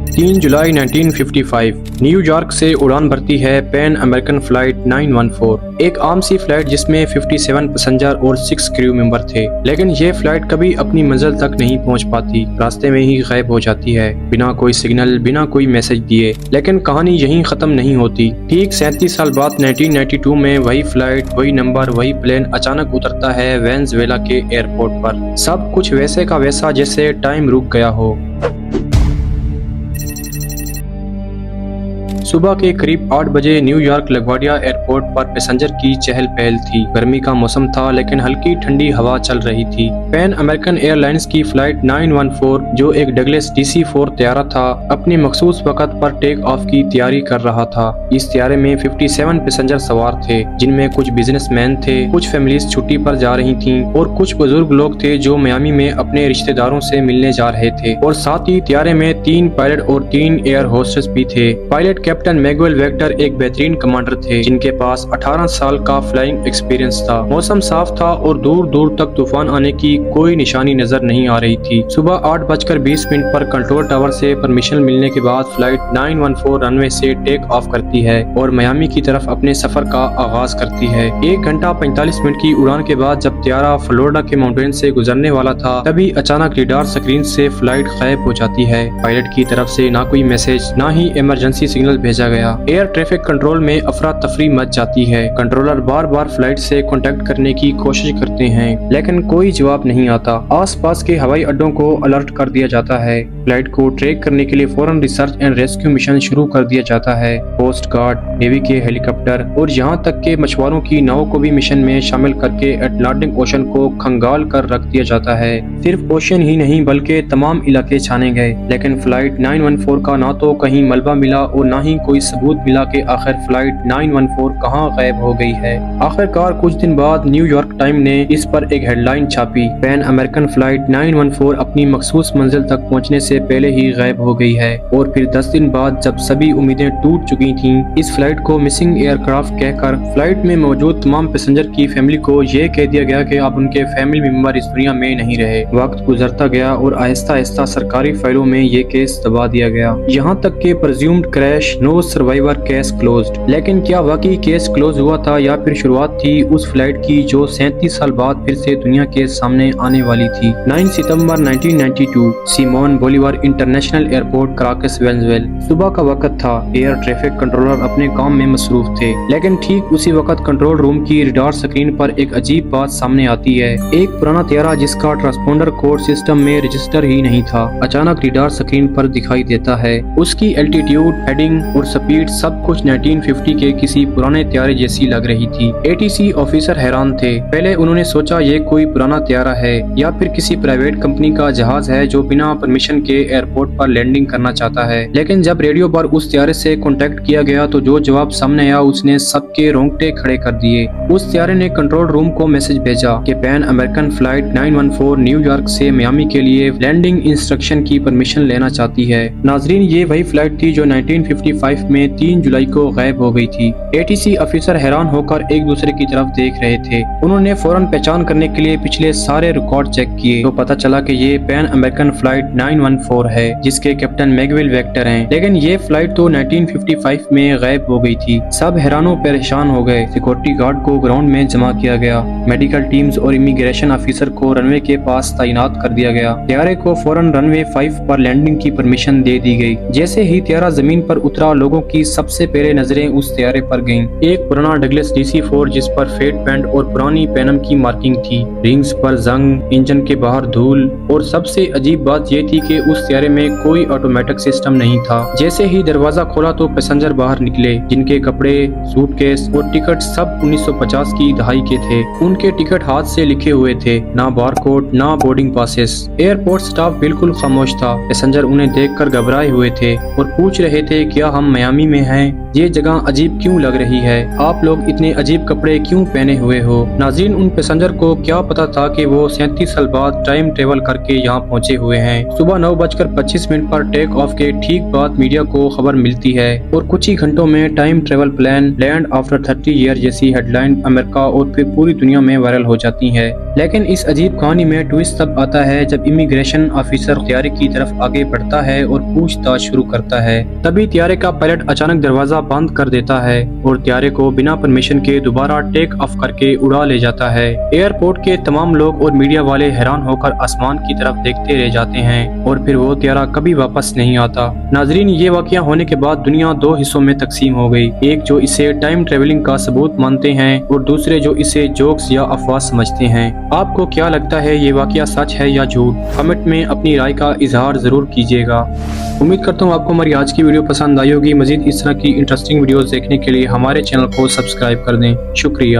3 जुलाई 1955 new York से उड़ान भरती है पैन अमेरिकन फ्लाइट 914, एक आम सी फ्लाइट जिसमें 57 पैसेंजर और 6 क्रू मेंबर थे। लेकिन ये फ्लाइट कभी अपनी मंजिल तक नहीं पहुंच पाती, रास्ते में ही गायब हो जाती है, बिना कोई सिग्नल, बिना कोई मैसेज दिए। लेकिन कहानी यहीं खत्म नहीं होती। ठीक 37 साल बाद 1992 में वही फ्लाइट, वही नंबर, वही प्लेन अचानक उतरता है वेनेजुएला के एयरपोर्ट पर। सब कुछ वैसे का वैसा जैसे टाइम रुक गया हो। सुबह के करीब 8 बजे न्यूयॉर्क लगवाडिया एयरपोर्ट पर पैसेंजर की चहल पहल थी। गर्मी का मौसम था लेकिन हल्की ठंडी हवा चल रही थी। पैन अमेरिकन एयरलाइंस की फ्लाइट 914 जो एक डगलस DC-4 त्यारा था, अपने मखसूस वक्त पर टेक ऑफ की तैयारी कर रहा था। इस त्यारे में 57 पैसेंजर सवार थे, जिनमें कुछ बिजनेसमैन थे, कुछ फैमिलीज छुट्टी पर जा रही थीं और कुछ बुजुर्ग लोग थे जो मियामी में अपने रिश्तेदारों से मिलने जा रहे थे। और साथ ही त्यारे में 3 पायलट और 3 एयर होस्टेस भी थे। पायलट कैप्टन मैगुएल वेक्टर एक बेहतरीन कमांडर थे जिनके पास 18 साल का फ्लाइंग एक्सपीरियंस था। मौसम साफ था और दूर दूर तक तूफान आने की कोई निशानी नजर नहीं आ रही थी। सुबह 8:20 पर कंट्रोल टावर से परमिशन मिलने के बाद फ्लाइट 914 रनवे से टेक ऑफ करती है और मियामी की तरफ अपने सफर का आगाज करती है। 1 घंटा 45 मिनट की उड़ान के बाद जब त्यारा फ्लोरिडा के माउंटेन से गुजरने वाला था, तभी अचानक रडार स्क्रीन से फ्लाइट गायब हो जाती है। पायलट की तरफ से ना कोई मैसेज, ना ही इमरजेंसी सिग्नल भेजा गया। एयर ट्रैफिक कंट्रोल में अफरा तफरी मच जाती है। कंट्रोलर बार बार फ्लाइट से कांटेक्ट करने की कोशिश करते हैं लेकिन कोई जवाब नहीं आता। आसपास के हवाई अड्डों को अलर्ट कर दिया जाता है। फ्लाइट को ट्रैक करने के लिए फौरन रिसर्च एंड रेस्क्यू मिशन शुरू कर दिया जाता है। कोस्ट गार्ड, नेवी के हेलीकॉप्टर और यहाँ तक के मछुआरों की नाव को भी मिशन में शामिल करके अटलांटिक ओशन को खंगाल कर रख दिया जाता है। सिर्फ ओशन ही नहीं बल्कि तमाम इलाके छाने गए, लेकिन फ्लाइट 914 का ना तो कहीं मलबा मिला और ना ही कोई सबूत मिला कि आखिर फ्लाइट 914 कहां गायब हो गई है। आखिरकार कुछ दिन बाद न्यूयॉर्क टाइम ने इस पर एक हेडलाइन छापी, पैन अमेरिकन फ्लाइट 914 अपनी मखसूस मंजिल तक पहुंचने से पहले ही गायब हो गई है। और फिर 10 दिन बाद जब सभी उम्मीदें टूट चुकी थीं, इस फ्लाइट को मिसिंग एयरक्राफ्ट कहकर फ्लाइट में मौजूद तमाम पैसेंजर की फैमिली को यह कह दिया गया कि अब उनके फैमिली मेंबर इस दुनिया में नहीं रहे। वक्त गुजरता गया और आहिस्ता आहिस्ता सरकारी फाइलों में ये केस दबा दिया गया, यहाँ तक के presumed crash, no survivor case closed. लेकिन क्या वाकई केस क्लोज हुआ था या फिर शुरुआत थी उस फ्लाइट की जो 37 साल बाद फिर से दुनिया के सामने आने वाली थी। 9 सितंबर 1992 Simon Bolivar international airport, Caracas, Venezuela. सुबह का वक्त था। एयर ट्रैफिक कंट्रोलर अपने काम में मसरूफ थे, लेकिन ठीक उसी वक्त कंट्रोल रूम की रडार स्क्रीन पर एक अजीब बात सामने आती है। एक पुराना त्यारा जिसका ट्रांसपोंडर कोड सिस्टम में रजिस्टर ही नहीं था, अचानक रडार स्क्रीन पर दिखाई देता है। उसकी एल्टीट्यूड, हेडिंग और स्पीड सब कुछ 1950 के किसी पुराने त्यारे जैसी लग रही थी। ATC ऑफिसर हैरान थे। पहले उन्होंने सोचा ये कोई पुराना त्यारा है या फिर किसी प्राइवेट कंपनी का जहाज है जो बिना परमिशन के एयरपोर्ट पर लैंडिंग करना चाहता है। लेकिन जब रेडियो पर उस त्यारे से कांटेक्ट किया गया तो जो जवाब सामने आया उसने सबके रोंगटे खड़े कर दिए। उस त्यारे ने कंट्रोल रूम को मैसेज भेजा कि पैन अमेरिकन फ्लाइट 914 न्यूयॉर्क से मियामी के लिए लैंडिंग इंस्ट्रक्शन की परमिशन लेना चाहती है। नाजरीन, ये वही फ्लाइट थी जो 1955 में 3 जुलाई को गायब हो गई थी। ATC ऑफिसर हैरान होकर एक दूसरे की तरफ देख रहे थे। उन्होंने फौरन पहचान करने के लिए पिछले सारे रिकॉर्ड चेक किए तो पता चला कि ये पैन अमेरिकन फ्लाइट 914 है जिसके कैप्टन मैगुएल वेक्टर हैं। लेकिन ये फ्लाइट तो 1955 में गायब हो गई थी। सब हैरानों परेशान हो गए। सिक्योरिटी गार्ड को ग्राउंड में जमा किया गया। मेडिकल टीम्स और इमिग्रेशन ऑफिसर को रनवे के पास तैनात कर दिया गया। त्यारे को फौरन रनवे 5 पर लैंडिंग की परमिशन दे दी गई। जैसे ही त्यारा जमीन पर उतरा, लोगों की सबसे पहले नजरें उस त्यारे पर गईं। एक पुराना डगलस DC-4 जिस पर फेट बैंड और पुरानी पैनम की मार्किंग थी, रिंग्स पर जंग, इंजन के बाहर धूल, और सबसे अजीब बात ये थी कि उस त्यारे में कोई ऑटोमेटिक सिस्टम नहीं था। जैसे ही दरवाजा खोला तो पैसेंजर बाहर निकले, जिनके कपड़े, सूटकेस और टिकट सब 1950 की दहाई के थे। उनके टिकट हाथ से लिखे हुए थे, ना बारकोड, ना बोर्डिंग पासेस। एयरपोर्ट स्टाफ बिल्कुल खामोश था। पैसेंजर उन्हें देखकर घबराए हुए थे और पूछ रहे थे, क्या हम मियामी में हैं? ये जगह अजीब क्यों लग रही है? आप लोग इतने अजीब कपड़े क्यों पहने हुए हो? नाज़रीन, उन पैसेंजर को क्या पता था कि वो 37 साल बाद टाइम ट्रेवल करके यहाँ पहुँचे हुए हैं। सुबह 9:25 पर टेक ऑफ के ठीक बाद मीडिया को खबर मिलती है और कुछ ही घंटों में time travel plan land after 30 year जैसी हेडलाइन अमेरिका और फिर पूरी दुनिया में वायरल हो जाती है। لیکن اس عجیب کہانی میں ٹویسٹ تب آتا ہے جب امیگریشن آفیسر طیارے کی طرف آگے بڑھتا ہے اور پوچھ تاچھ شروع کرتا ہے۔ تبھی طیارے کا پائلٹ اچانک دروازہ بند کر دیتا ہے اور طیارے کو بنا پرمیشن کے دوبارہ ٹیک آف کر کے اڑا لے جاتا ہے۔ ایئرپورٹ کے تمام لوگ اور میڈیا والے حیران ہو کر آسمان کی طرف دیکھتے رہ جاتے ہیں اور پھر وہ طیارہ کبھی واپس نہیں آتا۔ ناظرین، یہ واقعہ ہونے کے بعد دنیا دو حصوں میں تقسیم ہو گئی، ایک جو اسے ٹائم ٹریولنگ کا ثبوت مانتے ہیں اور دوسرے جو اسے جوکس یا افواہ سمجھتے ہیں۔ آپ کو کیا لگتا ہے، یہ واقعہ سچ ہے یا جھوٹ؟ کمنٹ میں اپنی رائے کا اظہار ضرور کیجیے گا۔ امید کرتا ہوں آپ کو ہماری آج کی ویڈیو پسند آئی ہوگی۔ مزید اس طرح کی انٹرسٹنگ ویڈیوز دیکھنے کے لیے ہمارے چینل کو سبسکرائب کر دیں۔ شکریہ۔